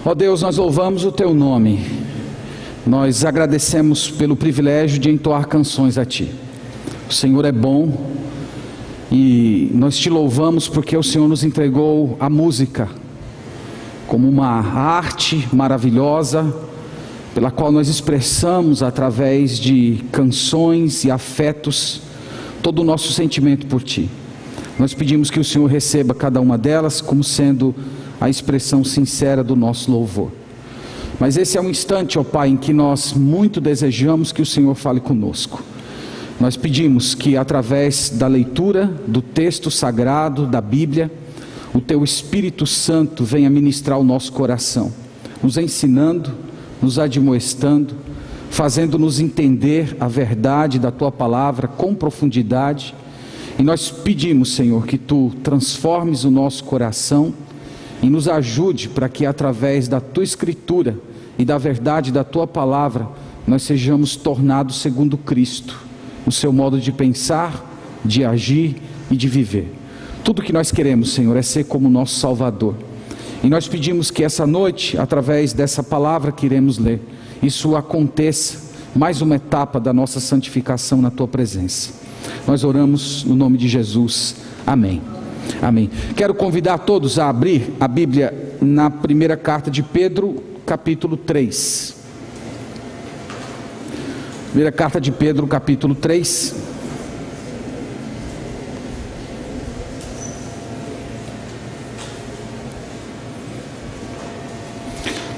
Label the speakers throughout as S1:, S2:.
S1: Ó Deus, nós louvamos o Teu nome, nós agradecemos pelo privilégio de entoar canções a Ti. O Senhor é bom e nós Te louvamos porque o Senhor nos entregou a música como uma arte maravilhosa, pela qual nós expressamos através de canções e afetos todo o nosso sentimento por Ti. Nós pedimos que o Senhor receba cada uma delas como sendo a expressão sincera do nosso louvor. Mas esse é um instante, ó Pai, em que nós muito desejamos que o Senhor fale conosco. Nós pedimos que através da leitura do texto sagrado da Bíblia, o Teu Espírito Santo venha ministrar o nosso coração, nos ensinando, nos admoestando, fazendo-nos entender a verdade da Tua palavra com profundidade. E nós pedimos, Senhor, que Tu transformes o nosso coração e nos ajude para que através da Tua Escritura e da verdade da Tua palavra, nós sejamos tornados segundo Cristo, o Seu modo de pensar, de agir e de viver. Tudo que nós queremos, Senhor, é ser como nosso Salvador. E nós pedimos que essa noite, através dessa palavra que iremos ler, isso aconteça, mais uma etapa da nossa santificação na Tua presença. Nós oramos no nome de Jesus. Amém. Amém. Quero convidar todos a abrir a Bíblia na primeira carta de Pedro, capítulo 3. Primeira carta de Pedro, capítulo 3.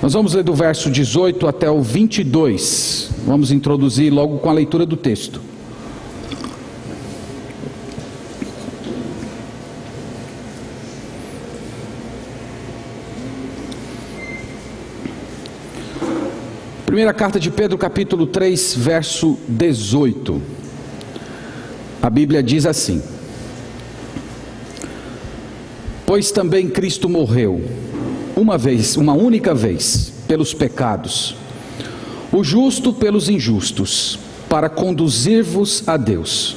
S1: Nós vamos ler do verso 18 até o 22. Vamos introduzir logo com a leitura do texto. Primeira carta de Pedro, capítulo 3, verso 18. A Bíblia diz assim: Pois também Cristo morreu uma única vez, pelos pecados, o justo pelos injustos, para conduzir-vos a Deus,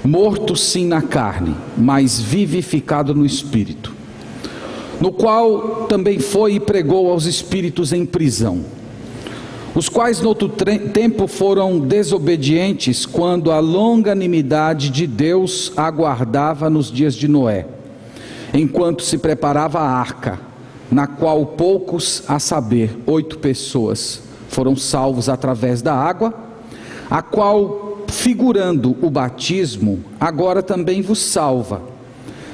S1: morto sim na carne, mas vivificado no Espírito, no qual também foi e pregou aos espíritos em prisão, os quais no outro tempo foram desobedientes, quando a longanimidade de Deus aguardava nos dias de Noé, enquanto se preparava a arca, na qual poucos, a saber, 8 pessoas, foram salvos através da água, a qual, figurando o batismo, agora também vos salva,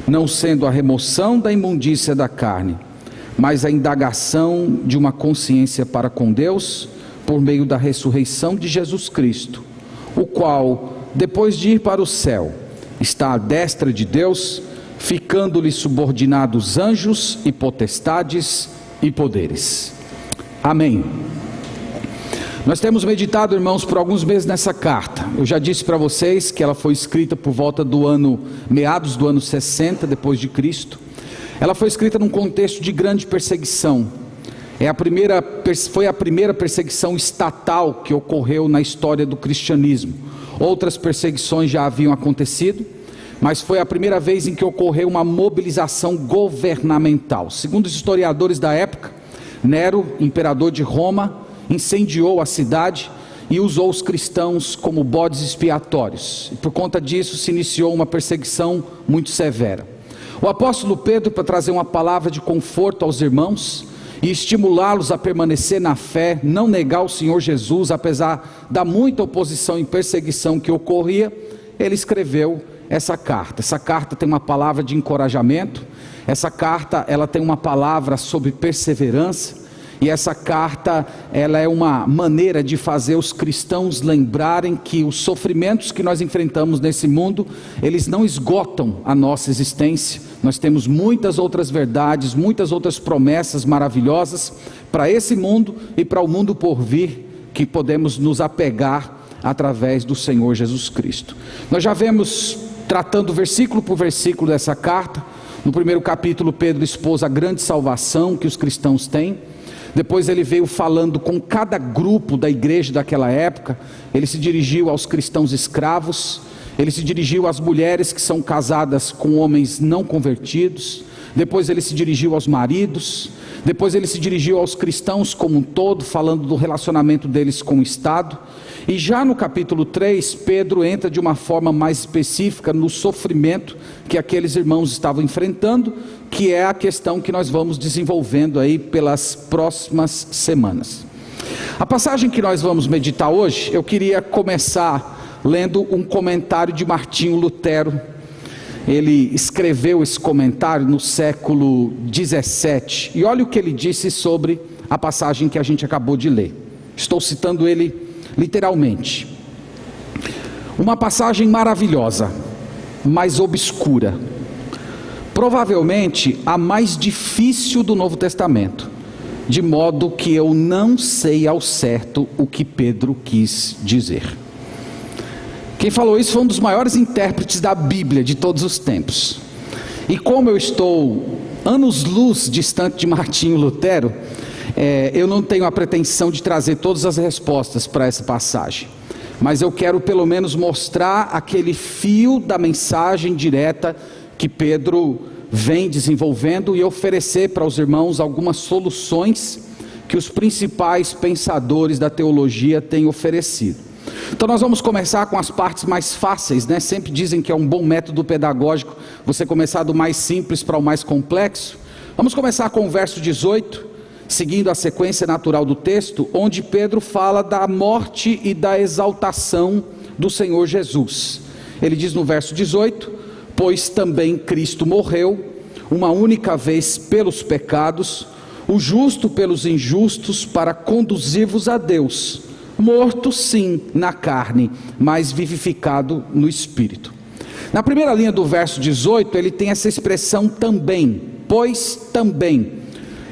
S1: não sendo a remoção da imundícia da carne, mas a indagação de uma consciência para com Deus, por meio da ressurreição de Jesus Cristo, o qual, depois de ir para o céu, está à destra de Deus, ficando-lhe subordinados anjos e potestades e poderes. Amém. Nós temos meditado, irmãos, por alguns meses nessa carta. Eu já disse para vocês que ela foi escrita por volta do meados do ano 60 depois de Cristo. Ela foi escrita num contexto de grande perseguição. Foi a primeira perseguição estatal que ocorreu na história do cristianismo. Outras perseguições já haviam acontecido, mas foi a primeira vez em que ocorreu uma mobilização governamental. Segundo os historiadores da época, Nero, imperador de Roma, incendiou a cidade e usou os cristãos como bodes expiatórios. E por conta disso se iniciou uma perseguição muito severa. O apóstolo Pedro, para trazer uma palavra de conforto aos irmãos e estimulá-los a permanecer na fé, não negar o Senhor Jesus, apesar da muita oposição e perseguição que ocorria, ele escreveu essa carta. Essa carta tem uma palavra de encorajamento, essa carta ela tem uma palavra sobre perseverança, e essa carta ela é uma maneira de fazer os cristãos lembrarem que os sofrimentos que nós enfrentamos nesse mundo, eles não esgotam a nossa existência. Nós temos muitas outras verdades, muitas outras promessas maravilhosas para esse mundo e para o mundo por vir, que podemos nos apegar através do Senhor Jesus Cristo. Nós já vemos tratando versículo por versículo dessa carta. No primeiro capítulo, Pedro expôs a grande salvação que os cristãos têm. Depois ele veio falando com cada grupo da igreja daquela época. Ele se dirigiu aos cristãos escravos ele se dirigiu às mulheres que são casadas com homens não convertidos, depois ele se dirigiu aos maridos, depois ele se dirigiu aos cristãos como um todo, falando do relacionamento deles com o Estado, e já no capítulo 3, Pedro entra de uma forma mais específica no sofrimento que aqueles irmãos estavam enfrentando, que é a questão que nós vamos desenvolvendo aí pelas próximas semanas. A passagem que nós vamos meditar hoje, eu queria começar lendo um comentário de Martinho Lutero. Ele escreveu esse comentário no século 17, e olha o que ele disse sobre a passagem que a gente acabou de ler. Estou citando ele literalmente. Uma passagem maravilhosa, mas obscura, provavelmente a mais difícil do Novo Testamento, de modo que eu não sei ao certo o que Pedro quis dizer. Quem falou isso foi um dos maiores intérpretes da Bíblia de todos os tempos. E como eu estou anos-luz distante de Martinho Lutero, eu não tenho a pretensão de trazer todas as respostas para essa passagem. Mas eu quero pelo menos mostrar aquele fio da mensagem direta que Pedro vem desenvolvendo e oferecer para os irmãos algumas soluções que os principais pensadores da teologia têm oferecido. Então nós vamos começar com as partes mais fáceis, né? Sempre dizem que é um bom método pedagógico você começar do mais simples para o mais complexo. Vamos começar com o verso 18, seguindo a sequência natural do texto, onde Pedro fala da morte e da exaltação do Senhor Jesus. Ele diz no verso 18: pois também Cristo morreu uma única vez pelos pecados, o justo pelos injustos, para conduzir-vos a Deus, morto sim na carne, mas vivificado no Espírito. Na primeira linha do verso 18, ele tem essa expressão também, pois também.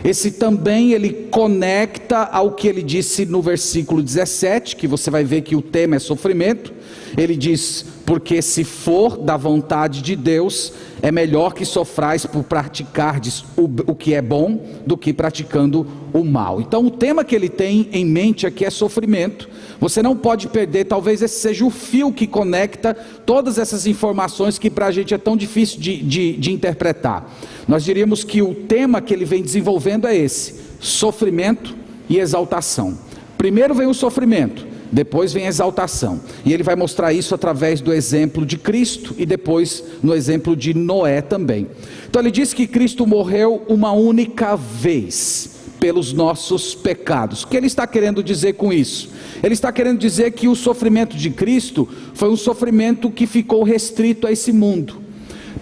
S1: Esse também ele conecta ao que ele disse no versículo 17, que você vai ver que o tema é sofrimento. Ele diz: porque se for da vontade de Deus, é melhor que sofrais por praticardes o que é bom, do que praticando o mal. Então o tema que ele tem em mente aqui é sofrimento. Você não pode perder, talvez esse seja o fio que conecta todas essas informações que para a gente é tão difícil de interpretar. Nós diríamos que o tema que ele vem desenvolvendo é esse: sofrimento e exaltação. Primeiro vem o sofrimento, depois vem a exaltação, e ele vai mostrar isso através do exemplo de Cristo e depois no exemplo de Noé também. Então ele diz que Cristo morreu uma única vez pelos nossos pecados. O que ele está querendo dizer com isso? Ele está querendo dizer que o sofrimento de Cristo foi um sofrimento que ficou restrito a esse mundo.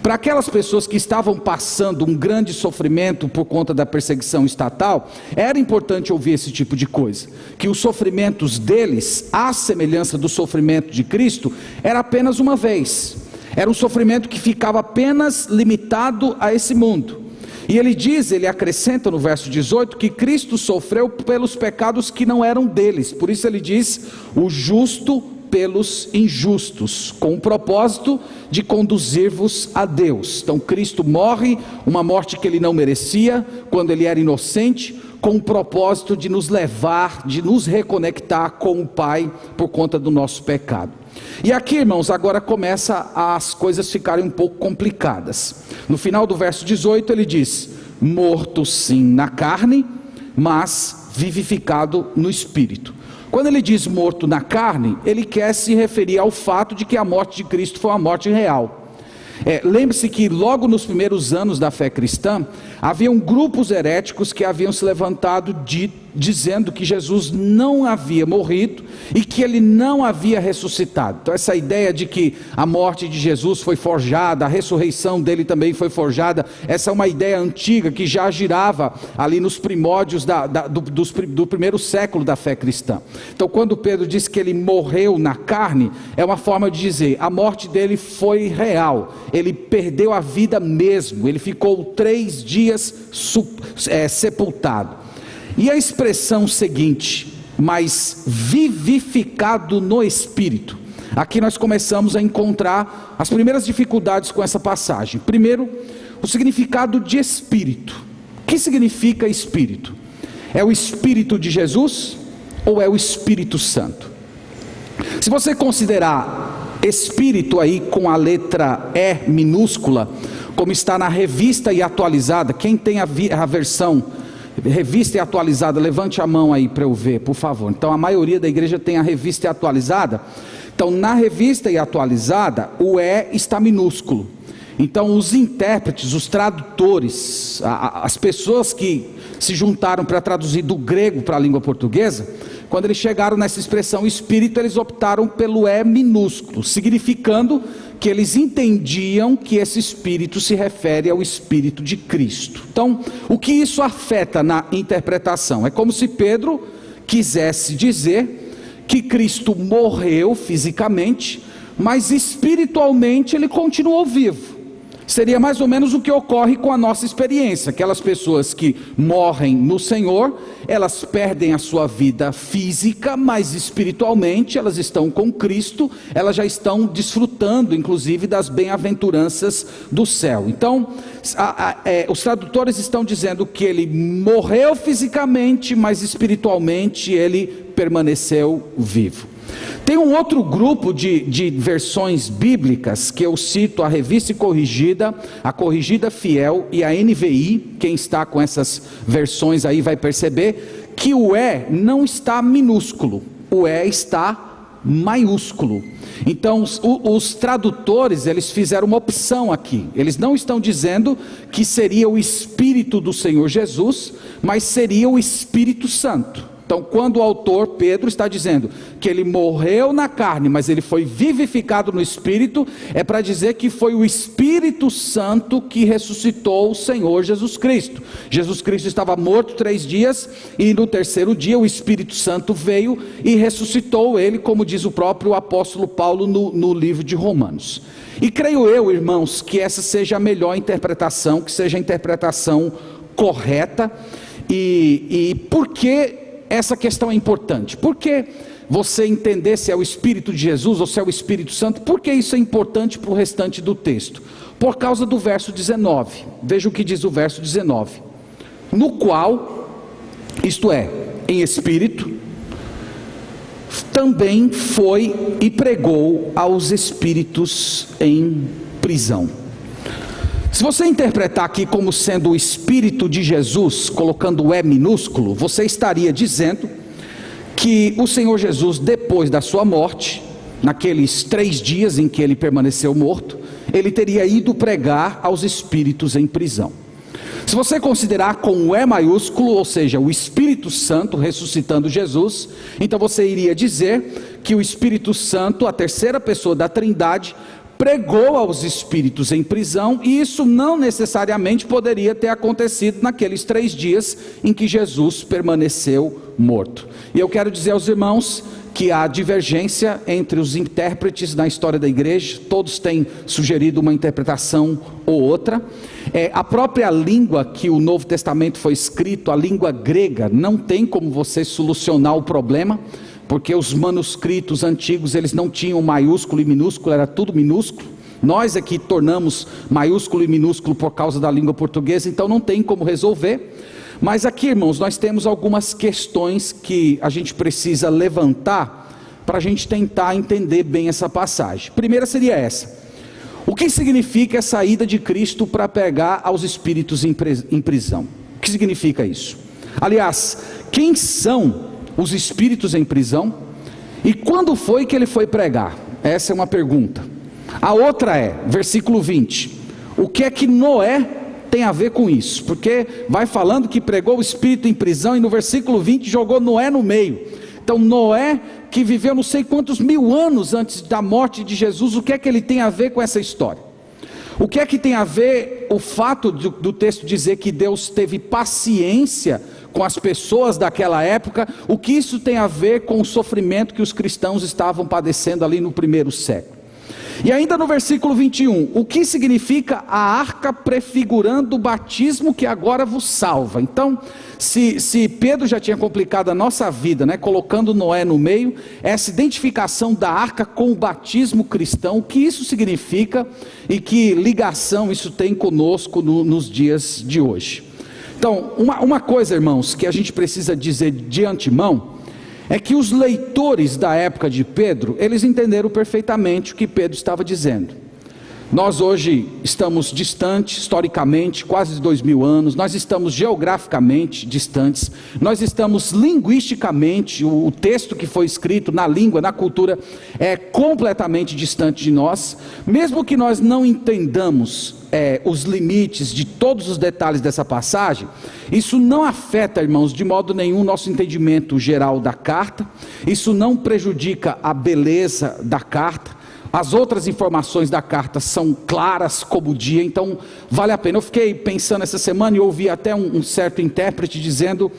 S1: Para aquelas pessoas que estavam passando um grande sofrimento por conta da perseguição estatal, era importante ouvir esse tipo de coisa, que os sofrimentos deles, à semelhança do sofrimento de Cristo, era apenas uma vez, era um sofrimento que ficava apenas limitado a esse mundo. E ele acrescenta no verso 18, que Cristo sofreu pelos pecados que não eram deles. Por isso ele diz: o justo pelos injustos, com o propósito de conduzir-vos a Deus. Então Cristo morre, uma morte que ele não merecia, quando ele era inocente, com o propósito de nos levar, de nos reconectar com o Pai, por conta do nosso pecado. E aqui, irmãos, agora começa as coisas ficarem um pouco complicadas. No final do verso 18 ele diz: morto sim na carne, mas vivificado no Espírito. Quando ele diz morto na carne, ele quer se referir ao fato de que a morte de Cristo foi uma morte real. Lembre-se que logo nos primeiros anos da fé cristã, haviam grupos heréticos que haviam se levantado dizendo que Jesus não havia morrido e que ele não havia ressuscitado. Então essa ideia de que a morte de Jesus foi forjada, a ressurreição dele também foi forjada, essa é uma ideia antiga que já girava ali nos primórdios do primeiro século da fé cristã. Então quando Pedro diz que ele morreu na carne, é uma forma de dizer: a morte dele foi real, ele perdeu a vida mesmo, ele ficou 3 dias sepultado. E a expressão seguinte, mas vivificado no Espírito, aqui nós começamos a encontrar as primeiras dificuldades com essa passagem. Primeiro, o significado de Espírito. O que significa Espírito? É o Espírito de Jesus ou é o Espírito Santo? Se você considerar espírito aí com a letra E minúscula, como está na Revista e Atualizada. Quem tem a versão Revista e Atualizada, levante a mão aí para eu ver, por favor. Então a maioria da igreja tem a Revista e Atualizada. Então na Revista e Atualizada o E está minúsculo. Então os intérpretes, os tradutores, as pessoas que se juntaram para traduzir do grego para a língua portuguesa, quando eles chegaram nessa expressão espírito, eles optaram pelo E minúsculo, significando que eles entendiam que esse espírito se refere ao Espírito de Cristo. Então, o que isso afeta na interpretação? É como se Pedro quisesse dizer que Cristo morreu fisicamente, mas espiritualmente ele continuou vivo. Seria mais ou menos o que ocorre com a nossa experiência. Aquelas pessoas que morrem no Senhor, elas perdem a sua vida física, mas espiritualmente elas estão com Cristo, elas já estão desfrutando inclusive das bem-aventuranças do céu. Então, os tradutores estão dizendo que ele morreu fisicamente, mas espiritualmente ele permaneceu vivo. Tem um outro grupo de versões bíblicas que eu cito, a Revista e Corrigida, a Corrigida Fiel e a NVI. Quem está com essas versões aí vai perceber que o E não está minúsculo, o E está maiúsculo. Então os tradutores, eles fizeram uma opção aqui. Eles não estão dizendo que seria o Espírito do Senhor Jesus, mas seria o Espírito Santo. Então, quando o autor Pedro está dizendo que ele morreu na carne, mas ele foi vivificado no Espírito, é para dizer que foi o Espírito Santo que ressuscitou o Senhor Jesus Cristo. Jesus Cristo estava morto 3 dias, e no 3º dia o Espírito Santo veio e ressuscitou ele, como diz o próprio apóstolo Paulo no livro de Romanos. E creio eu, irmãos, que essa seja a melhor interpretação, que seja a interpretação correta. E por que essa questão é importante? Porque você entender se é o Espírito de Jesus ou se é o Espírito Santo, por que isso é importante para o restante do texto? Por causa do verso 19, veja o que diz o verso 19: no qual, isto é, em espírito, também foi e pregou aos espíritos em prisão. Se você interpretar aqui como sendo o Espírito de Jesus, colocando o E minúsculo, você estaria dizendo que o Senhor Jesus, depois da sua morte, naqueles 3 dias em que ele permaneceu morto, ele teria ido pregar aos espíritos em prisão. Se você considerar com o E maiúsculo, ou seja, o Espírito Santo ressuscitando Jesus, então você iria dizer que o Espírito Santo, a terceira pessoa da Trindade, pregou aos espíritos em prisão, e isso não necessariamente poderia ter acontecido naqueles 3 dias em que Jesus permaneceu morto. E eu quero dizer aos irmãos que há divergência entre os intérpretes na história da igreja, todos têm sugerido uma interpretação ou outra. A própria língua que o Novo Testamento foi escrito, a língua grega, não tem como você solucionar o problema, porque os manuscritos antigos, eles não tinham maiúsculo e minúsculo, era tudo minúsculo. Nós é que tornamos maiúsculo e minúsculo por causa da língua portuguesa, então não tem como resolver. Mas aqui, irmãos, nós temos algumas questões que a gente precisa levantar para a gente tentar entender bem essa passagem. Primeira seria essa: o que significa essa ida de Cristo para pregar aos espíritos em prisão? O que significa isso? Aliás, quem são os espíritos em prisão? E quando foi que ele foi pregar? Essa é uma pergunta. A outra é, versículo 20, o que é que Noé tem a ver com isso? Porque vai falando que pregou o espírito em prisão, e no versículo 20 jogou Noé no meio. Então Noé, que viveu não sei quantos 1000 anos antes da morte de Jesus, o que é que ele tem a ver com essa história? O que é que tem a ver o fato do texto dizer que Deus teve paciência com as pessoas daquela época? O que isso tem a ver com o sofrimento que os cristãos estavam padecendo ali no 1º século? E ainda no versículo 21, o que significa a arca prefigurando o batismo que agora vos salva? Então, se Pedro já tinha complicado a nossa vida, né, colocando Noé no meio, essa identificação da arca com o batismo cristão, o que isso significa e que ligação isso tem conosco nos dias de hoje? Então, uma coisa, irmãos, que a gente precisa dizer de antemão, é que os leitores da época de Pedro, eles entenderam perfeitamente o que Pedro estava dizendo. Nós hoje estamos distantes, historicamente, quase 2000 anos, nós estamos geograficamente distantes, nós estamos linguisticamente, o texto que foi escrito na língua, na cultura, é completamente distante de nós. Mesmo que nós não entendamos os limites de todos os detalhes dessa passagem, isso não afeta, irmãos, de modo nenhum o nosso entendimento geral da carta, isso não prejudica a beleza da carta. As outras informações da carta são claras como o dia, então vale a pena. Eu fiquei pensando essa semana e ouvi até um certo intérprete dizendo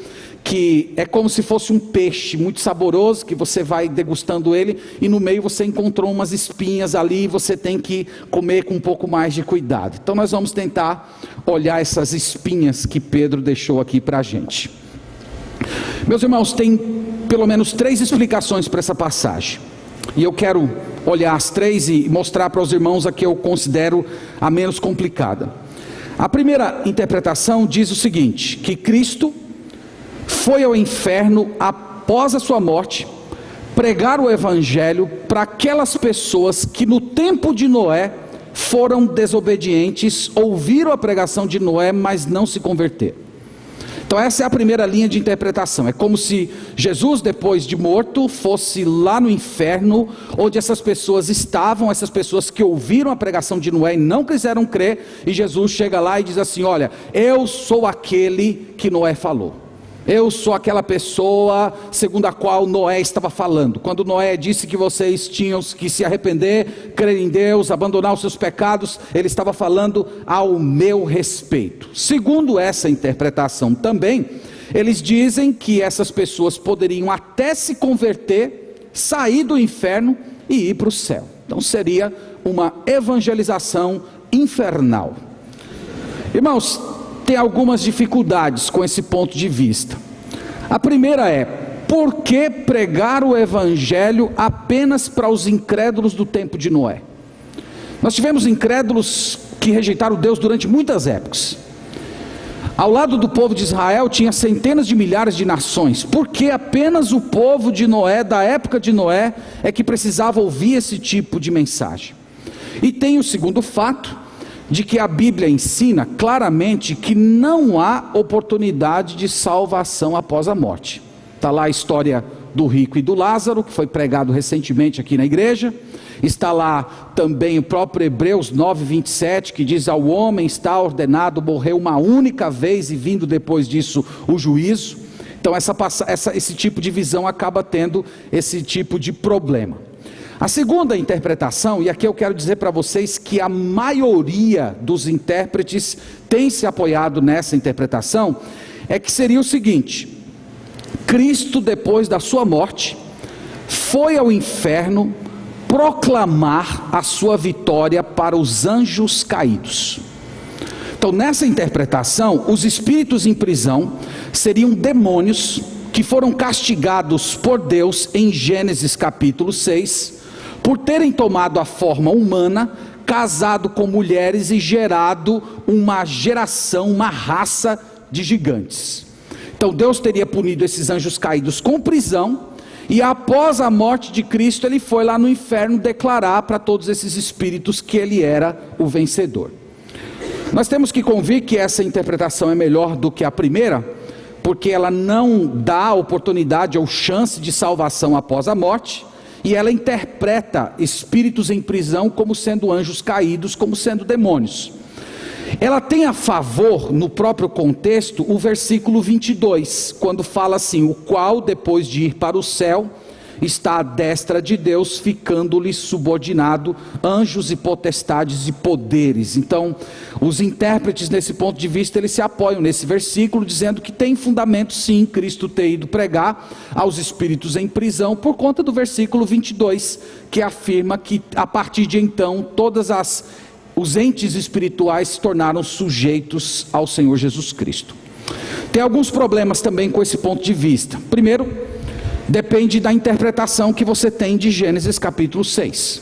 S1: que é como se fosse um peixe muito saboroso, que você vai degustando ele e no meio você encontrou umas espinhas ali e você tem que comer com um pouco mais de cuidado. Então nós vamos tentar olhar essas espinhas que Pedro deixou aqui para a gente. Meus irmãos, tem pelo menos 3 explicações para essa passagem. E eu quero olhar as 3 e mostrar para os irmãos a que eu considero a menos complicada. A primeira interpretação diz o seguinte: que Cristo foi ao inferno após a sua morte, pregar o evangelho para aquelas pessoas que no tempo de Noé foram desobedientes, ouviram a pregação de Noé, mas não se converteram. Então essa é a primeira linha de interpretação. É como se Jesus, depois de morto, fosse lá no inferno, onde essas pessoas estavam, essas pessoas que ouviram a pregação de Noé e não quiseram crer, e Jesus chega lá e diz assim: olha, eu sou aquele que Noé falou. Eu sou aquela pessoa segundo a qual Noé estava falando. Quando Noé disse que vocês tinham que se arrepender, crer em Deus, abandonar os seus pecados, ele estava falando ao meu respeito. Segundo essa interpretação também, eles dizem que essas pessoas poderiam até se converter, sair do inferno e ir para o céu. Então seria uma evangelização infernal. Irmãos, tem algumas dificuldades com esse ponto de vista. A primeira é: por que pregar o evangelho apenas para os incrédulos do tempo de Noé? Nós tivemos incrédulos que rejeitaram Deus durante muitas épocas. Ao lado do povo de Israel tinha centenas de milhares de nações. Por que apenas o povo de Noé, da época de Noé, é que precisava ouvir esse tipo de mensagem? E tem o segundo fato, de que a Bíblia ensina claramente que não há oportunidade de salvação após a morte. Está lá a história do rico e do Lázaro, que foi pregado recentemente aqui na igreja. Está lá também o próprio Hebreus 9:27, que diz: ao homem está ordenado morrer uma única vez e vindo depois disso o juízo. Então esse tipo de visão acaba tendo esse tipo de problema. A segunda interpretação, e aqui eu quero dizer para vocês que a maioria dos intérpretes tem se apoiado nessa interpretação, é que seria o seguinte: Cristo, depois da sua morte, foi ao inferno proclamar a sua vitória para os anjos caídos. Então, nessa interpretação, os espíritos em prisão seriam demônios que foram castigados por Deus em Gênesis capítulo 6, por terem tomado a forma humana, casado com mulheres e gerado uma geração, uma raça de gigantes. Então Deus teria punido esses anjos caídos com prisão, e após a morte de Cristo ele foi lá no inferno declarar para todos esses espíritos que ele era o vencedor. Nós temos que convir que essa interpretação é melhor do que a primeira, porque ela não dá oportunidade ou chance de salvação após a morte, e ela interpreta espíritos em prisão como sendo anjos caídos, como sendo demônios. Ela tem a favor, no próprio contexto, o versículo 22, quando fala assim: o qual depois de ir para o céu, está à destra de Deus, ficando-lhe subordinado anjos e potestades e poderes. Então, os intérpretes nesse ponto de vista, eles se apoiam nesse versículo, dizendo que tem fundamento sim, Cristo ter ido pregar aos espíritos em prisão, por conta do versículo 22, que afirma que a partir de então, os entes espirituais se tornaram sujeitos ao Senhor Jesus Cristo. Tem alguns problemas também com esse ponto de vista. Primeiro, depende da interpretação que você tem de Gênesis capítulo 6.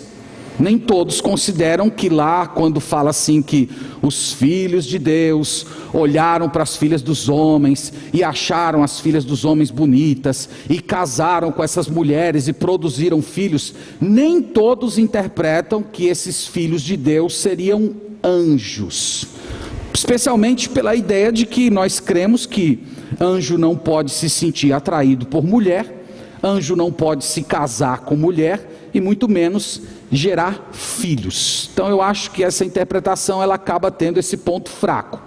S1: Nem todos consideram que lá, quando fala assim que os filhos de Deus olharam para as filhas dos homens e acharam as filhas dos homens bonitas e casaram com essas mulheres e produziram filhos, nem todos interpretam que esses filhos de Deus seriam anjos, especialmente pela ideia de que nós cremos que anjo não pode se sentir atraído por mulher, anjo não pode se casar com mulher e muito menos gerar filhos. Então eu acho que essa interpretação ela acaba tendo esse ponto fraco.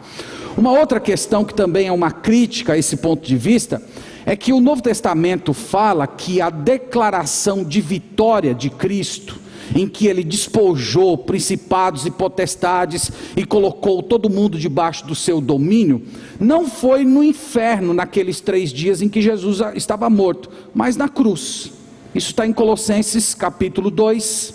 S1: Uma outra questão que também é uma crítica a esse ponto de vista é que o Novo Testamento fala que a declaração de vitória de Cristo, em que ele despojou principados e potestades e colocou todo mundo debaixo do seu domínio, não foi no inferno naqueles 3 dias em que Jesus estava morto, mas na cruz. Isso está em Colossenses capítulo 2.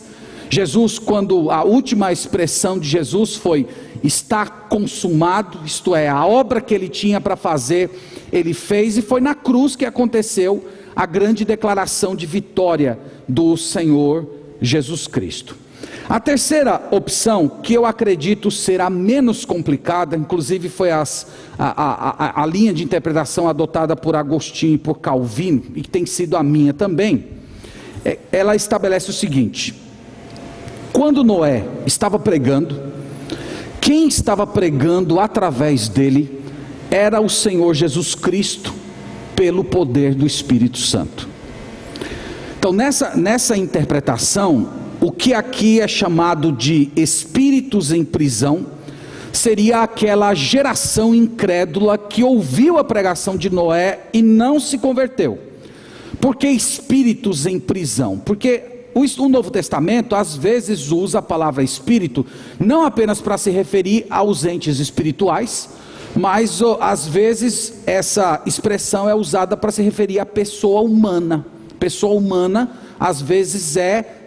S1: Jesus, quando a última expressão de Jesus foi: está consumado, isto é, a obra que ele tinha para fazer, ele fez, e foi na cruz que aconteceu a grande declaração de vitória do Senhor Jesus Cristo. A terceira opção, que eu acredito ser a menos complicada, inclusive foi a linha de interpretação adotada por Agostinho e por Calvino, e que tem sido a minha também, ela estabelece o seguinte: quando Noé estava pregando, quem estava pregando através dele era o Senhor Jesus Cristo, pelo poder do Espírito Santo. Então nessa interpretação, o que aqui é chamado de espíritos em prisão, seria aquela geração incrédula que ouviu a pregação de Noé e não se converteu. Por que espíritos em prisão? Porque o Novo Testamento às vezes usa a palavra espírito não apenas para se referir aos entes espirituais, mas às vezes essa expressão é usada para se referir à pessoa humana. Pessoa humana às vezes é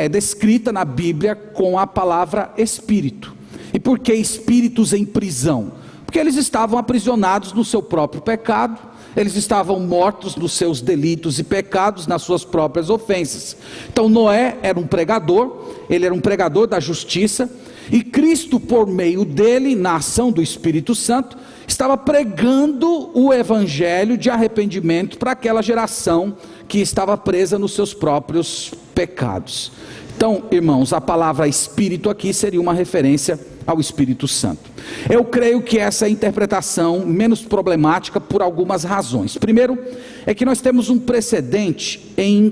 S1: descrita na Bíblia com a palavra espírito. E por que espíritos em prisão? Porque eles estavam aprisionados no seu próprio pecado. Eles estavam mortos nos seus delitos e pecados, nas suas próprias ofensas. Então Noé era um pregador, ele era um pregador da justiça, e Cristo, por meio dele, na ação do Espírito Santo, estava pregando o evangelho de arrependimento para aquela geração que estava presa nos seus próprios pecados. Então, irmãos, a palavra Espírito aqui seria uma referência ao Espírito Santo. Eu creio que essa é a interpretação menos problemática por algumas razões. Primeiro, é que nós temos um precedente em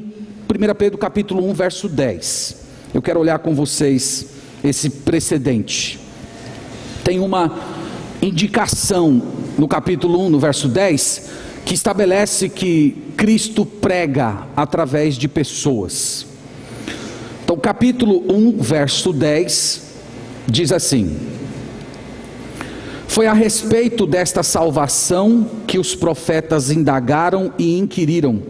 S1: 1 Pedro capítulo 1, verso 10. Eu quero olhar com vocês esse precedente. Tem uma indicação no capítulo 1, no verso 10, que estabelece que Cristo prega através de pessoas. Então, capítulo 1, verso 10, diz assim: foi a respeito desta salvação que os profetas indagaram e inquiriram,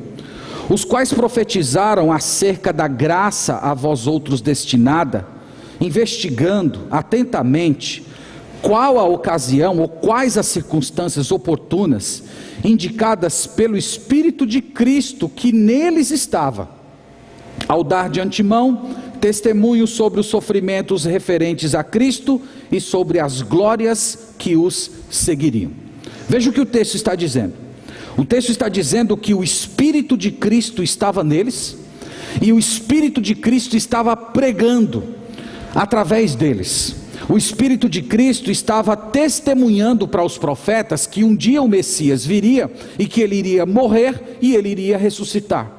S1: os quais profetizaram acerca da graça a vós outros destinada, investigando atentamente qual a ocasião ou quais as circunstâncias oportunas indicadas pelo Espírito de Cristo que neles estava, ao dar de antemão testemunho sobre os sofrimentos referentes a Cristo e sobre as glórias que os seguiriam. Veja o que o texto está dizendo. O texto está dizendo que o Espírito de Cristo estava neles, e o Espírito de Cristo estava pregando através deles. O Espírito de Cristo estava testemunhando para os profetas que um dia o Messias viria, e que ele iria morrer e ele iria ressuscitar.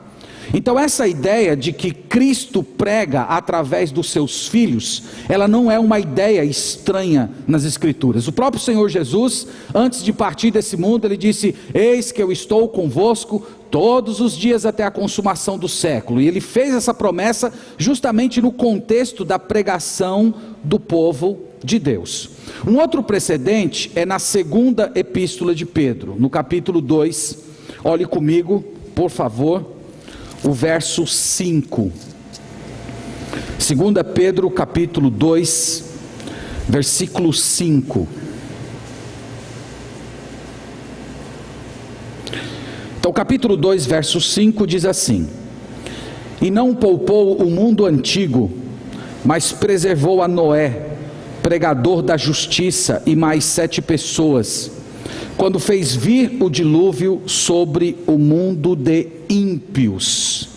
S1: Então essa ideia de que Cristo prega através dos seus filhos, ela não é uma ideia estranha nas Escrituras. O próprio Senhor Jesus, antes de partir desse mundo, ele disse: eis que eu estou convosco todos os dias até a consumação do século. E ele fez essa promessa justamente no contexto da pregação do povo de Deus. Um outro precedente é na segunda epístola de Pedro, no capítulo 2, olhe comigo, por favor, o verso 5. 2 Pedro capítulo 2, versículo 5. Então capítulo 2, verso 5 diz assim: e não poupou o mundo antigo, mas preservou a Noé, pregador da justiça, e mais 7 pessoas, quando fez vir o dilúvio sobre o mundo de ímpios.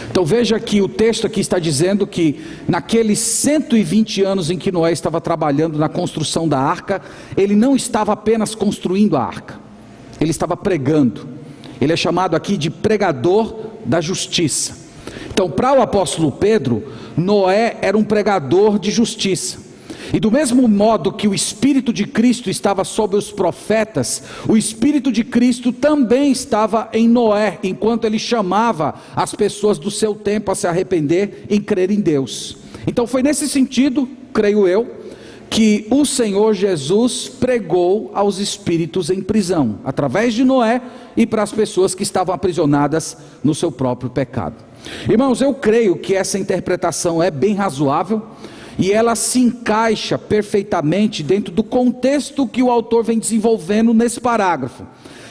S1: Então veja que o texto aqui está dizendo que naqueles 120 anos em que Noé estava trabalhando na construção da arca, ele não estava apenas construindo a arca, ele estava pregando. Ele é chamado aqui de pregador da justiça. Então, para o apóstolo Pedro, Noé era um pregador de justiça. E do mesmo modo que o Espírito de Cristo estava sobre os profetas, o Espírito de Cristo também estava em Noé, enquanto ele chamava as pessoas do seu tempo a se arrepender e crer em Deus. Então foi nesse sentido, creio eu, que o Senhor Jesus pregou aos espíritos em prisão, através de Noé e para as pessoas que estavam aprisionadas no seu próprio pecado. Irmãos, eu creio que essa interpretação é bem razoável, e ela se encaixa perfeitamente dentro do contexto que o autor vem desenvolvendo nesse parágrafo.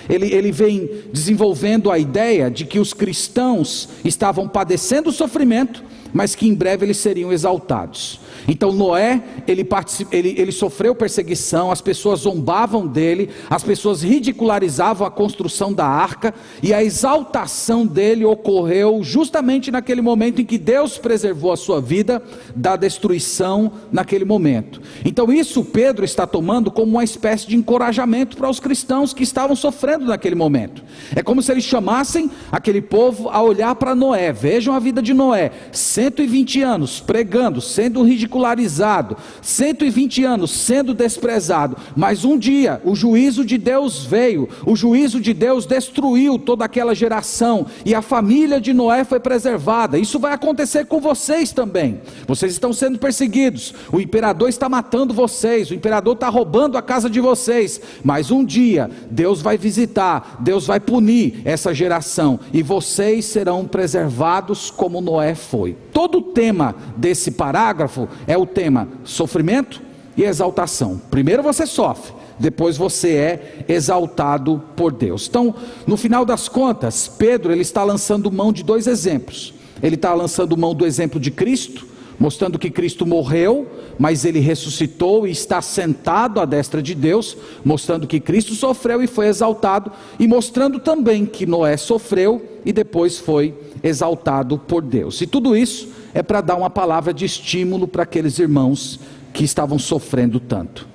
S1: Ele vem desenvolvendo a ideia de que os cristãos estavam padecendo sofrimento, mas que em breve eles seriam exaltados. Então Noé, ele sofreu perseguição, as pessoas zombavam dele, as pessoas ridicularizavam a construção da arca, e a exaltação dele ocorreu justamente naquele momento em que Deus preservou a sua vida da destruição naquele momento. Então isso Pedro está tomando como uma espécie de encorajamento para os cristãos que estavam sofrendo naquele momento. É como se eles chamassem aquele povo a olhar para Noé. Vejam a vida de Noé, 120 anos pregando, sendo ridicularizado, 120 anos sendo desprezado, mas um dia o juízo de Deus veio, o juízo de Deus destruiu toda aquela geração, e a família de Noé foi preservada. Isso vai acontecer com vocês também. Vocês estão sendo perseguidos, o imperador está matando vocês, o imperador está roubando a casa de vocês, mas um dia Deus vai visitar, Deus vai punir essa geração, e vocês serão preservados como Noé foi. Todo o tema desse parágrafo é o tema sofrimento e exaltação. Primeiro você sofre, depois você é exaltado por Deus. Então, no final das contas, Pedro ele está lançando mão de 2 exemplos. Ele está lançando mão do exemplo de Cristo, mostrando que Cristo morreu, mas ele ressuscitou e está sentado à destra de Deus, mostrando que Cristo sofreu e foi exaltado, e mostrando também que Noé sofreu e depois foi exaltado por Deus. E tudo isso é para dar uma palavra de estímulo para aqueles irmãos que estavam sofrendo tanto.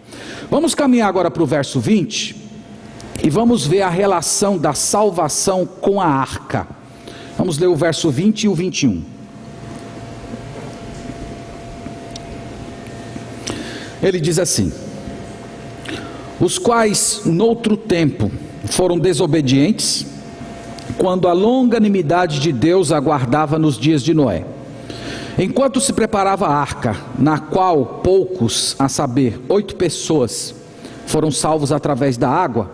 S1: Vamos caminhar agora para o verso 20 e vamos ver a relação da salvação com a arca. Vamos ler o verso 20 e o 21. Ele diz assim: os quais noutro tempo foram desobedientes, quando a longanimidade de Deus aguardava nos dias de Noé, enquanto se preparava a arca, na qual poucos, a saber, 8 pessoas, foram salvos através da água,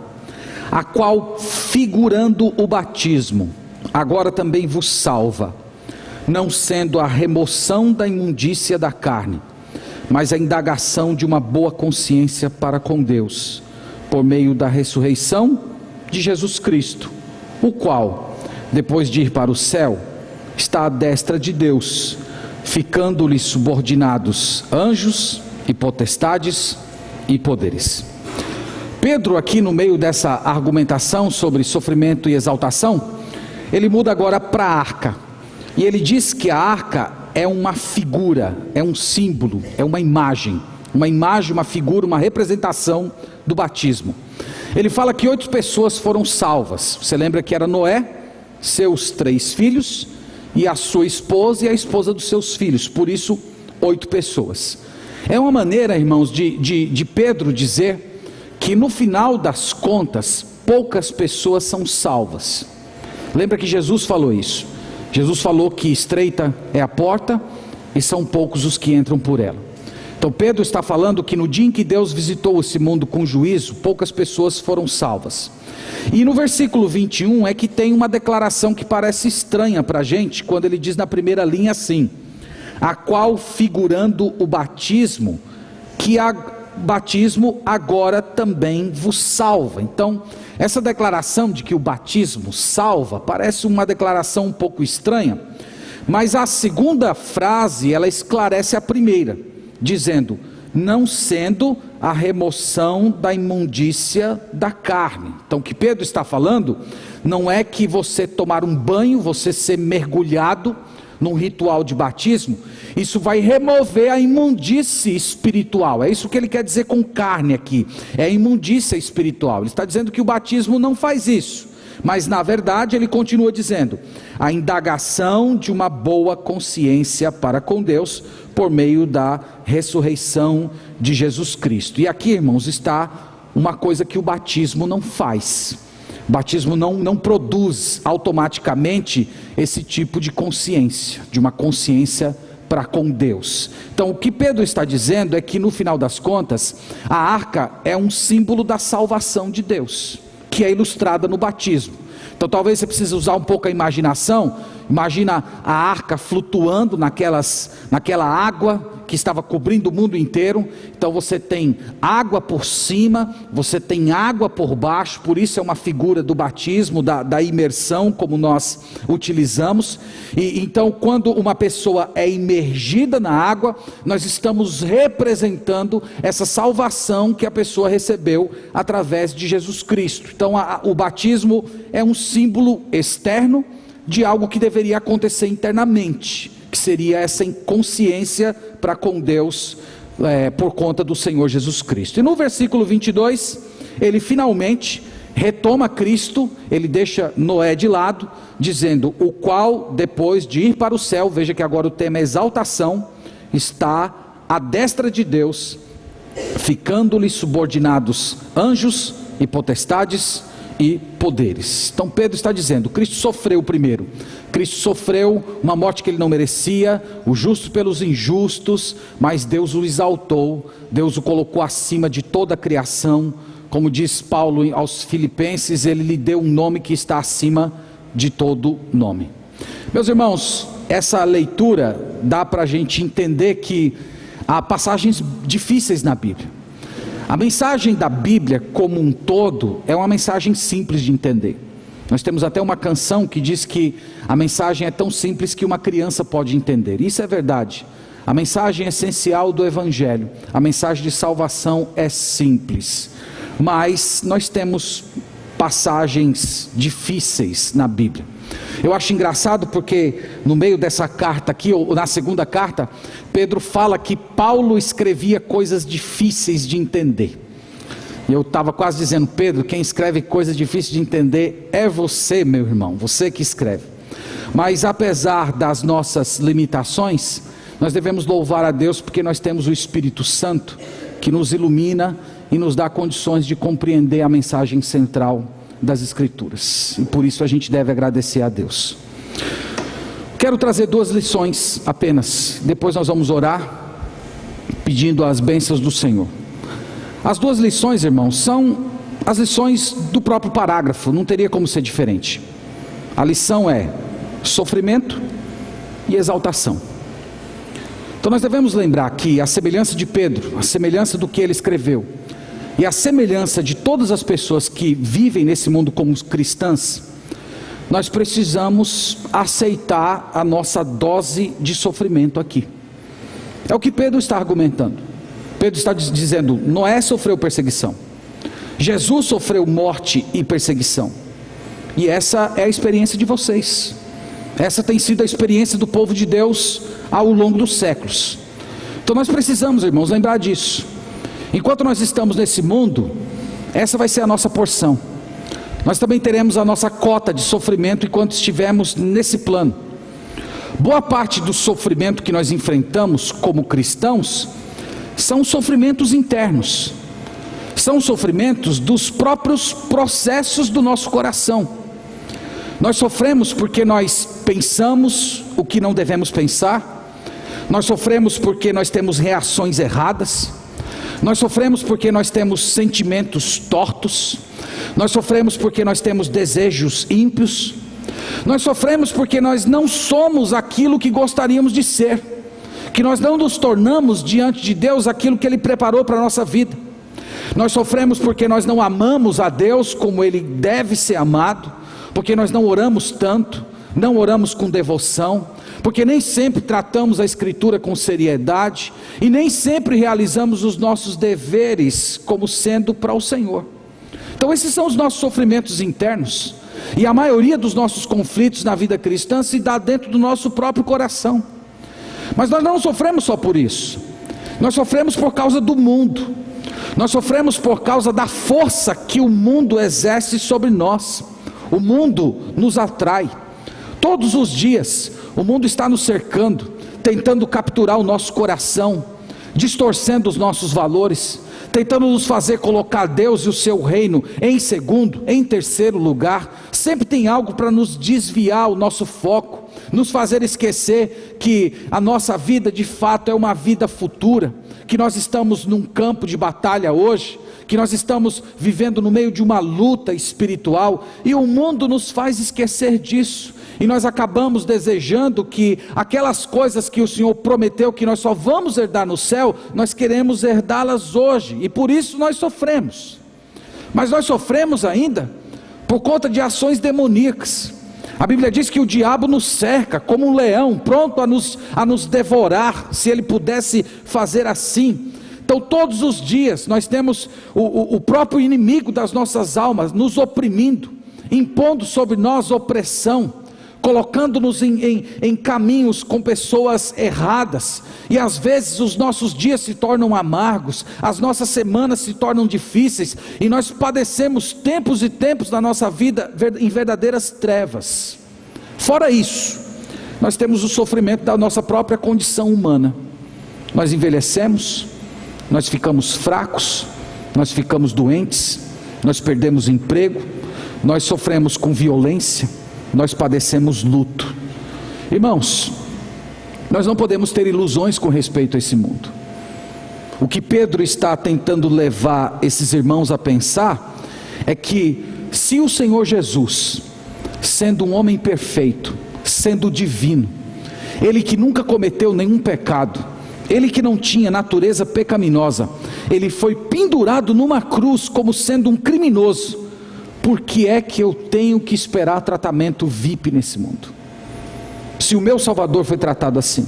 S1: a qual, figurando o batismo, agora também vos salva, não sendo a remoção da imundícia da carne, mas a indagação de uma boa consciência para com Deus, por meio da ressurreição de Jesus Cristo, o qual, depois de ir para o céu, está à destra de Deus, ficando-lhe subordinados anjos e potestades e poderes. Pedro, aqui no meio dessa argumentação sobre sofrimento e exaltação, ele muda agora para a arca, e ele diz que a arca é uma figura, é um símbolo, é uma imagem, uma figura, uma representação do batismo. Ele fala que 8 pessoas foram salvas. Você lembra que era Noé, seus 3 filhos, e a sua esposa e a esposa dos seus filhos, por isso 8 pessoas. É uma maneira, irmãos, de Pedro dizer que no final das contas, poucas pessoas são salvas. Lembra que Jesus falou isso? Jesus falou que estreita é a porta e são poucos os que entram por ela. Então Pedro está falando que no dia em que Deus visitou esse mundo com juízo, poucas pessoas foram salvas. E no versículo 21 é que tem uma declaração que parece estranha para a gente, quando ele diz na primeira linha assim: a qual, figurando o batismo, que a batismo agora também vos salva. Então essa declaração de que o batismo salva parece uma declaração um pouco estranha, Mas a segunda frase, ela esclarece a primeira, dizendo: não sendo a remoção da imundícia da carne. Então o que Pedro está falando, não é que você tomar um banho, você ser mergulhado num ritual de batismo, isso vai remover a imundície espiritual. É isso que ele quer dizer com carne aqui, é a imundícia espiritual. Ele está dizendo que o batismo não faz isso, mas na verdade ele continua dizendo: a indagação de uma boa consciência para com Deus, por meio da ressurreição de Jesus Cristo. E aqui, irmãos, está uma coisa que o batismo não faz. O batismo não produz automaticamente esse tipo de consciência, de uma consciência para com Deus. Então o que Pedro está dizendo é que no final das contas, a arca é um símbolo da salvação de Deus, que é ilustrada no batismo. Então talvez você precise usar um pouco a imaginação. Imagina a arca flutuando naquela água que estava cobrindo o mundo inteiro. Então você tem água por cima, você tem água por baixo. Por isso é uma figura do batismo, da imersão, como nós utilizamos. E então quando uma pessoa é imergida na água, nós estamos representando essa salvação que a pessoa recebeu através de Jesus Cristo. Então o batismo é um símbolo externo de algo que deveria acontecer internamente, que seria essa consciência para com Deus, por conta do Senhor Jesus Cristo. E no versículo 22, ele finalmente retoma Cristo, ele deixa Noé de lado, dizendo: o qual depois de ir para o céu, veja que agora o tema é exaltação, está à destra de Deus, ficando-lhe subordinados anjos e potestades e poderes. Então Pedro está dizendo: Cristo sofreu primeiro, Cristo sofreu uma morte que ele não merecia, o justo pelos injustos, mas Deus o exaltou, Deus o colocou acima de toda a criação. Como diz Paulo aos Filipenses, ele lhe deu um nome que está acima de todo nome. Meus irmãos, essa leitura dá para a gente entender que há passagens difíceis na Bíblia. A mensagem da Bíblia como um todo é uma mensagem simples de entender. Nós temos até uma canção que diz que a mensagem é tão simples que uma criança pode entender. Isso é verdade. A mensagem essencial do Evangelho, a mensagem de salvação é simples. Mas nós temos passagens difíceis na Bíblia. Eu acho engraçado porque no meio dessa carta aqui, ou na segunda carta, Pedro fala que Paulo escrevia coisas difíceis de entender. E eu estava quase dizendo: Pedro, quem escreve coisas difíceis de entender é você, meu irmão, você que escreve. Mas apesar das nossas limitações, nós devemos louvar a Deus porque nós temos o Espírito Santo que nos ilumina e nos dá condições de compreender a mensagem central das Escrituras, e por isso a gente deve agradecer a Deus. Quero trazer 2 lições apenas, depois nós vamos orar pedindo as bênçãos do Senhor. As 2 lições, irmãos, são as lições do próprio parágrafo, não teria como ser diferente. A lição é sofrimento e exaltação. Então nós devemos lembrar que a semelhança de Pedro, a semelhança do que ele escreveu, e a semelhança de todas as pessoas que vivem nesse mundo como cristãs, nós precisamos aceitar a nossa dose de sofrimento aqui. É o que Pedro está argumentando. Pedro está dizendo: Noé sofreu perseguição, Jesus sofreu morte e perseguição, e essa é a experiência de vocês. Essa tem sido a experiência do povo de Deus ao longo dos séculos. Então nós precisamos, irmãos, lembrar disso. Enquanto nós estamos nesse mundo, essa vai ser a nossa porção. Nós também teremos a nossa cota de sofrimento enquanto estivermos nesse plano. Boa parte do sofrimento que nós enfrentamos como cristãos são sofrimentos internos, são sofrimentos dos próprios processos do nosso coração. Nós sofremos porque nós pensamos o que não devemos pensar, nós sofremos porque nós temos reações erradas, nós sofremos porque nós temos sentimentos tortos, nós sofremos porque nós temos desejos ímpios, nós sofremos porque nós não somos aquilo que gostaríamos de ser, que nós não nos tornamos diante de Deus aquilo que Ele preparou para a nossa vida. Nós sofremos porque nós não amamos a Deus como Ele deve ser amado, porque nós não oramos tanto, não oramos com devoção, porque nem sempre tratamos a Escritura com seriedade, e nem sempre realizamos os nossos deveres como sendo para o Senhor. Então esses são os nossos sofrimentos internos, e a maioria dos nossos conflitos na vida cristã se dá dentro do nosso próprio coração. Mas nós não sofremos só por isso, nós sofremos por causa do mundo, nós sofremos por causa da força que o mundo exerce sobre nós. O mundo nos atrai, todos os dias o mundo está nos cercando, tentando capturar o nosso coração, distorcendo os nossos valores, tentando nos fazer colocar Deus e o seu reino em segundo, em terceiro lugar. Sempre tem algo para nos desviar o nosso foco, nos fazer esquecer que a nossa vida de fato é uma vida futura, que nós estamos num campo de batalha hoje, que nós estamos vivendo no meio de uma luta espiritual, e o mundo nos faz esquecer disso, e nós acabamos desejando que aquelas coisas que o Senhor prometeu que nós só vamos herdar no céu, nós queremos herdá-las hoje, e por isso nós sofremos. Mas nós sofremos ainda por conta de ações demoníacas. A Bíblia diz que o diabo nos cerca como um leão, pronto a nos devorar, se ele pudesse fazer assim. Então todos os dias nós temos o próprio inimigo das nossas almas nos oprimindo, impondo sobre nós opressão, colocando-nos em caminhos com pessoas erradas, e às vezes os nossos dias se tornam amargos, as nossas semanas se tornam difíceis, e nós padecemos tempos e tempos da nossa vida em verdadeiras trevas. Fora isso, nós temos o sofrimento da nossa própria condição humana. Nós envelhecemos, nós ficamos fracos, nós ficamos doentes, nós perdemos emprego, nós sofremos com violência, nós padecemos luto. Irmãos, nós não podemos ter ilusões com respeito a esse mundo. O que Pedro está tentando levar esses irmãos a pensar é que se o Senhor Jesus, sendo um homem perfeito, sendo divino, ele que nunca cometeu nenhum pecado, ele que não tinha natureza pecaminosa, ele foi pendurado numa cruz como sendo um criminoso, por que é que eu tenho que esperar tratamento VIP nesse mundo? Se o meu Salvador foi tratado assim.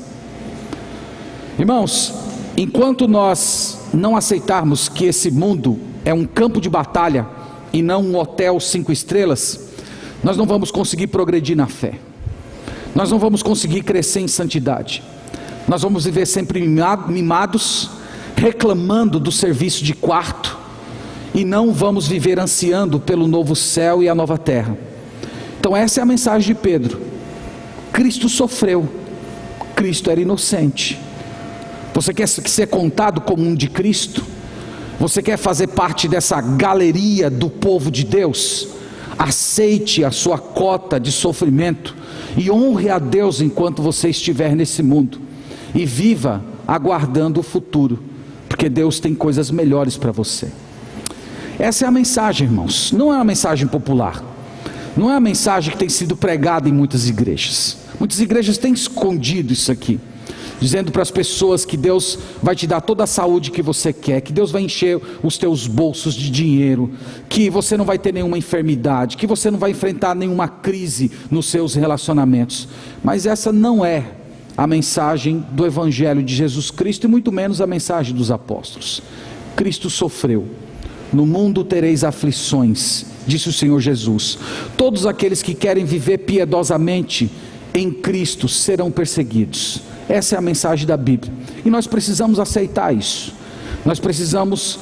S1: Irmãos, enquanto nós não aceitarmos que esse mundo é um campo de batalha e não um hotel 5 estrelas, nós não vamos conseguir progredir na fé, nós não vamos conseguir crescer em santidade, nós vamos viver sempre mimados, reclamando do serviço de quarto, e não vamos viver ansiando pelo novo céu e a nova terra. Então essa é a mensagem de Pedro. Cristo sofreu, Cristo era inocente. Você quer ser contado como um de Cristo? Você quer fazer parte dessa galeria do povo de Deus? Aceite a sua cota de sofrimento e honre a Deus enquanto você estiver nesse mundo, e viva aguardando o futuro, porque Deus tem coisas melhores para você. Essa é a mensagem, irmãos. Não é uma mensagem popular, não é uma mensagem que tem sido pregada em muitas igrejas. Muitas igrejas têm escondido isso aqui, dizendo para as pessoas que Deus vai te dar toda a saúde que você quer, que Deus vai encher os teus bolsos de dinheiro, que você não vai ter nenhuma enfermidade, que você não vai enfrentar nenhuma crise nos seus relacionamentos. Mas essa não é a mensagem do Evangelho de Jesus Cristo, e muito menos a mensagem dos apóstolos. Cristo sofreu. No mundo tereis aflições, disse o Senhor Jesus. Todos aqueles que querem viver piedosamente em Cristo serão perseguidos. Essa é a mensagem da Bíblia, e nós precisamos aceitar isso. Nós precisamos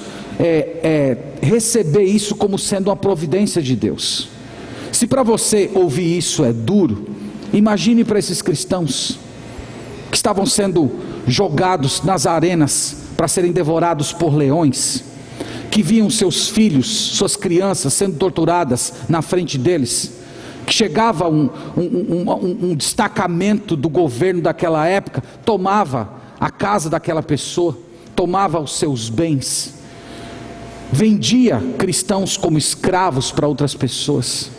S1: receber isso como sendo uma providência de Deus. Se para você ouvir isso é duro, imagine para esses cristãos que estavam sendo jogados nas arenas para serem devorados por leões, que viam seus filhos, suas crianças sendo torturadas na frente deles, que chegava um destacamento do governo daquela época, tomava a casa daquela pessoa, tomava os seus bens, vendia cristãos como escravos para outras pessoas.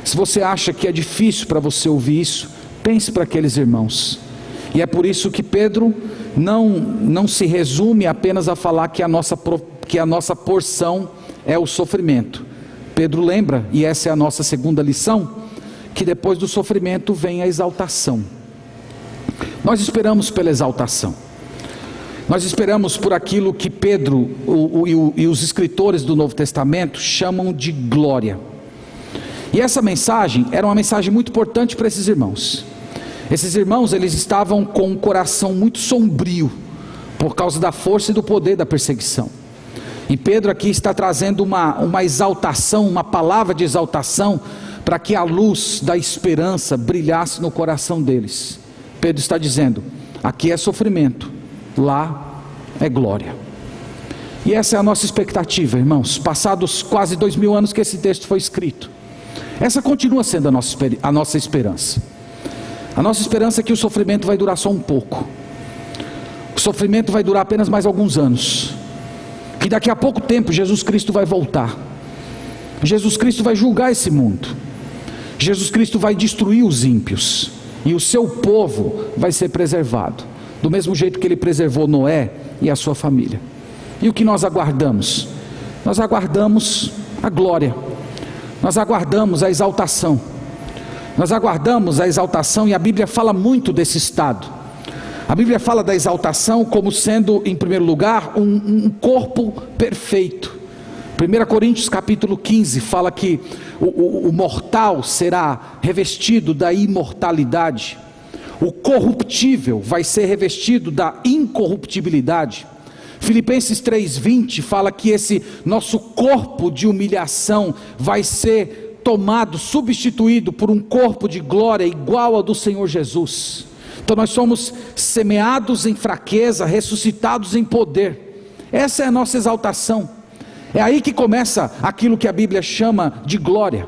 S1: Se você acha que é difícil para você ouvir isso, pense para aqueles irmãos. E é por isso que Pedro não se resume apenas a falar que a nossa porção é o sofrimento. Pedro lembra, e essa é a nossa segunda lição, que depois do sofrimento vem a exaltação. Nós esperamos pela exaltação. Nós esperamos por aquilo que Pedro e os escritores do Novo Testamento chamam de glória. E essa mensagem era uma mensagem muito importante para esses irmãos. Esses irmãos, eles estavam com um coração muito sombrio, por causa da força e do poder da perseguição. E Pedro aqui está trazendo uma exaltação, uma palavra de exaltação, para que a luz da esperança brilhasse no coração deles. Pedro está dizendo, aqui é sofrimento, lá é glória. E essa é a nossa expectativa, irmãos, passados quase 2000 anos que esse texto foi escrito. Essa continua sendo a nossa esperança. A nossa esperança é que o sofrimento vai durar só um pouco. O sofrimento vai durar apenas mais alguns anos. Que daqui a pouco tempo Jesus Cristo vai voltar. Jesus Cristo vai julgar esse mundo. Jesus Cristo vai destruir os ímpios. E o seu povo vai ser preservado. Do mesmo jeito que ele preservou Noé e a sua família. E o que nós aguardamos? Nós aguardamos a glória. Nós aguardamos a exaltação. Nós aguardamos a exaltação, e a Bíblia fala muito desse estado. A Bíblia fala da exaltação como sendo, em primeiro lugar, um corpo perfeito. 1 Coríntios capítulo 15 fala que o mortal será revestido da imortalidade. O corruptível vai ser revestido da incorruptibilidade. Filipenses 3:20 fala que esse nosso corpo de humilhação vai ser tomado, substituído por um corpo de glória igual ao do Senhor Jesus. Então nós somos semeados em fraqueza, ressuscitados em poder. Essa é a nossa exaltação. É aí que começa aquilo que a Bíblia chama de glória.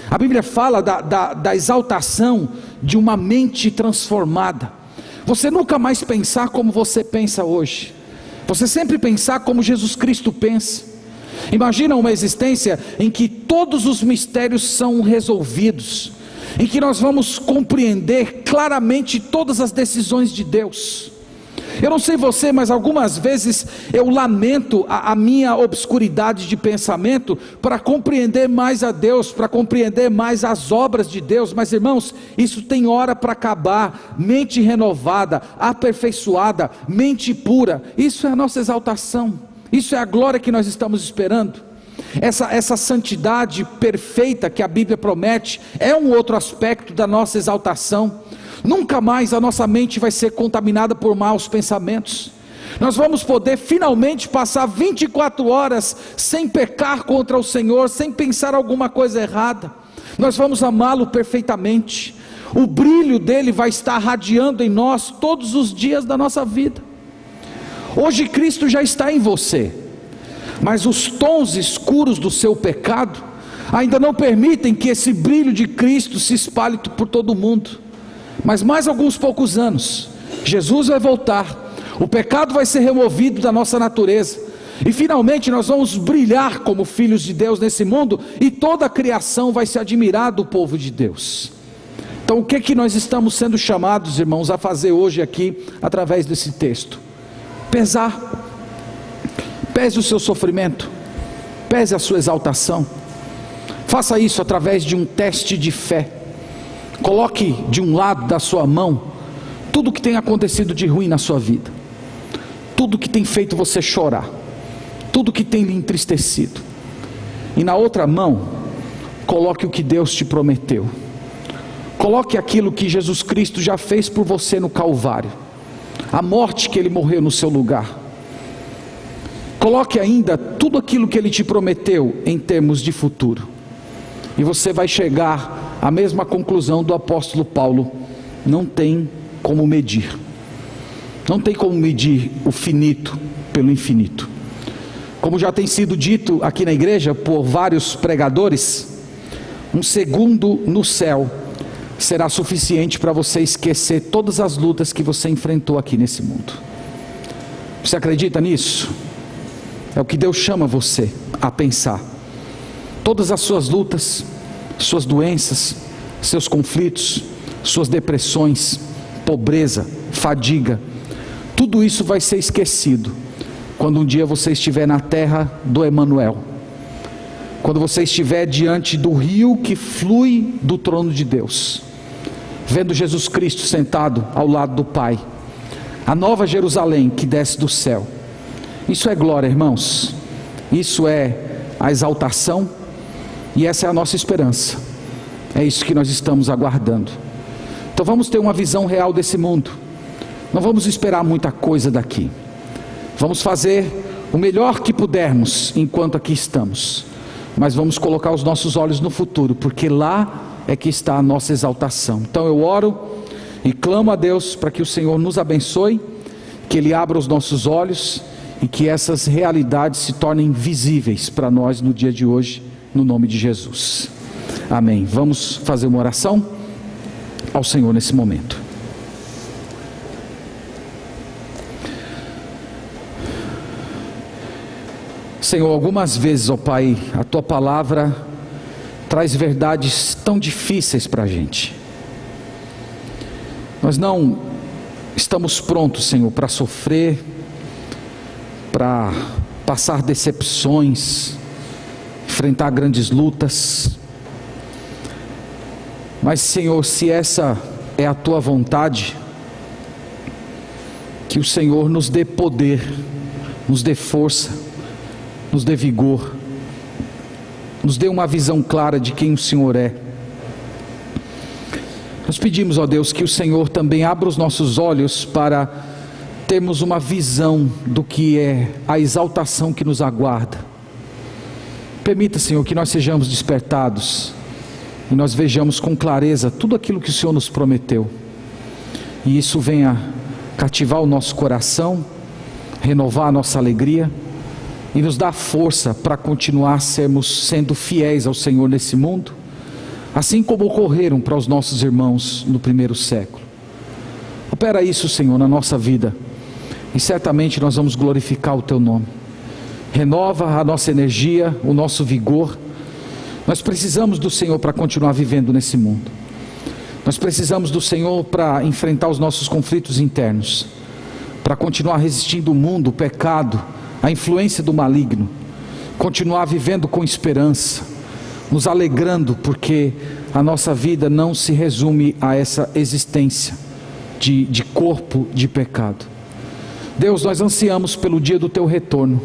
S1: A Bíblia fala da exaltação de uma mente transformada. Você nunca mais pensar como você pensa hoje. Você sempre pensar como Jesus Cristo pensa. Imagina uma existência em que todos os mistérios são resolvidos, em que nós vamos compreender claramente todas as decisões de Deus. Eu não sei você, mas algumas vezes eu lamento a minha obscuridade de pensamento para compreender mais a Deus, para compreender mais as obras de Deus. Mas irmãos, isso tem hora para acabar. Mente renovada, aperfeiçoada, mente pura, isso é a nossa exaltação, isso é a glória que nós estamos esperando. Essa santidade perfeita que a Bíblia promete é um outro aspecto da nossa exaltação. Nunca mais a nossa mente vai ser contaminada por maus pensamentos. Nós vamos poder finalmente passar 24 horas sem pecar contra o Senhor, sem pensar alguma coisa errada. Nós vamos amá-lo perfeitamente. O brilho dele vai estar radiando em nós todos os dias da nossa vida. Hoje Cristo já está em você, mas os tons escuros do seu pecado ainda não permitem que esse brilho de Cristo se espalhe por todo o mundo. Mas mais alguns poucos anos, Jesus vai voltar, o pecado vai ser removido da nossa natureza, e finalmente nós vamos brilhar como filhos de Deus nesse mundo, e toda a criação vai se admirar do povo de Deus. Então o que é que nós estamos sendo chamados, irmãos, a fazer hoje aqui, através desse texto? Pesar. Pese o seu sofrimento, pese a sua exaltação. Faça isso através de um teste de fé. Coloque de um lado da sua mão tudo que tem acontecido de ruim na sua vida, tudo que tem feito você chorar, tudo que tem lhe entristecido, e na outra mão coloque o que Deus te prometeu. Coloque aquilo que Jesus Cristo já fez por você no Calvário, a morte que Ele morreu no seu lugar. Coloque ainda tudo aquilo que Ele te prometeu em termos de futuro, e você vai chegar à mesma conclusão do apóstolo Paulo: não tem como medir. Não tem como medir o finito pelo infinito. Como já tem sido dito aqui na igreja por vários pregadores, um segundo no céu será suficiente para você esquecer todas as lutas que você enfrentou aqui nesse mundo. Você acredita nisso? É o que Deus chama você a pensar. Todas as suas lutas, suas doenças, seus conflitos, suas depressões, pobreza, fadiga, tudo isso vai ser esquecido quando um dia você estiver na terra do Emanuel. quando você estiver diante do rio que flui do trono de Deus, vendo Jesus Cristo sentado ao lado do Pai, a nova Jerusalém que desce do céu. Isso é glória, irmãos. Isso é a exaltação, e essa é a nossa esperança. É isso que nós estamos aguardando. Então vamos ter uma visão real desse mundo. Não vamos esperar muita coisa daqui. Vamos fazer o melhor que pudermos enquanto aqui estamos, mas vamos colocar os nossos olhos no futuro, porque lá é que está a nossa exaltação. Então eu oro e clamo a Deus para que o Senhor nos abençoe, que Ele abra os nossos olhos e que essas realidades se tornem visíveis para nós no dia de hoje, no nome de Jesus. Amém. Vamos fazer uma oração ao Senhor nesse momento. Senhor, algumas vezes, ó Pai, a Tua palavra traz verdades tão difíceis para a gente. Nós não estamos prontos, Senhor, para sofrer, para passar decepções, enfrentar grandes lutas. Mas, Senhor, se essa é a Tua vontade, que o Senhor nos dê poder, nos dê força, nos dê vigor, nos dê uma visão clara de quem o Senhor é. Nós pedimos, ó Deus, que o Senhor também abra os nossos olhos para termos uma visão do que é a exaltação que nos aguarda. Permita, Senhor, que nós sejamos despertados e nós vejamos com clareza tudo aquilo que o Senhor nos prometeu, e isso venha cativar o nosso coração, renovar a nossa alegria e nos dar força para continuar sendo fiéis ao Senhor nesse mundo, assim como ocorreram para os nossos irmãos no primeiro século. Opera isso, Senhor, na nossa vida, e certamente nós vamos glorificar o Teu nome. Renova a nossa energia, o nosso vigor. Nós precisamos do Senhor para continuar vivendo nesse mundo. Nós precisamos do Senhor para enfrentar os nossos conflitos internos, para continuar resistindo o mundo, o pecado, a influência do maligno, continuar vivendo com esperança, nos alegrando, porque a nossa vida não se resume a essa existência de corpo de pecado. Deus, nós ansiamos pelo dia do Teu retorno,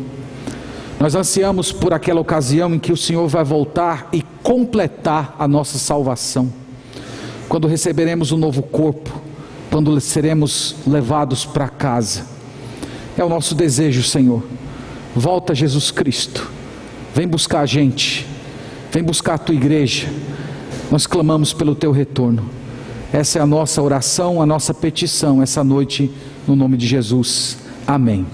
S1: nós ansiamos por aquela ocasião em que o Senhor vai voltar e completar a nossa salvação, quando receberemos um novo corpo, quando seremos levados para casa. É o nosso desejo, Senhor. Volta, Jesus Cristo, vem buscar a gente, vem buscar a Tua igreja. Nós clamamos pelo Teu retorno. Essa é a nossa oração, a nossa petição essa noite, no nome de Jesus. Amém.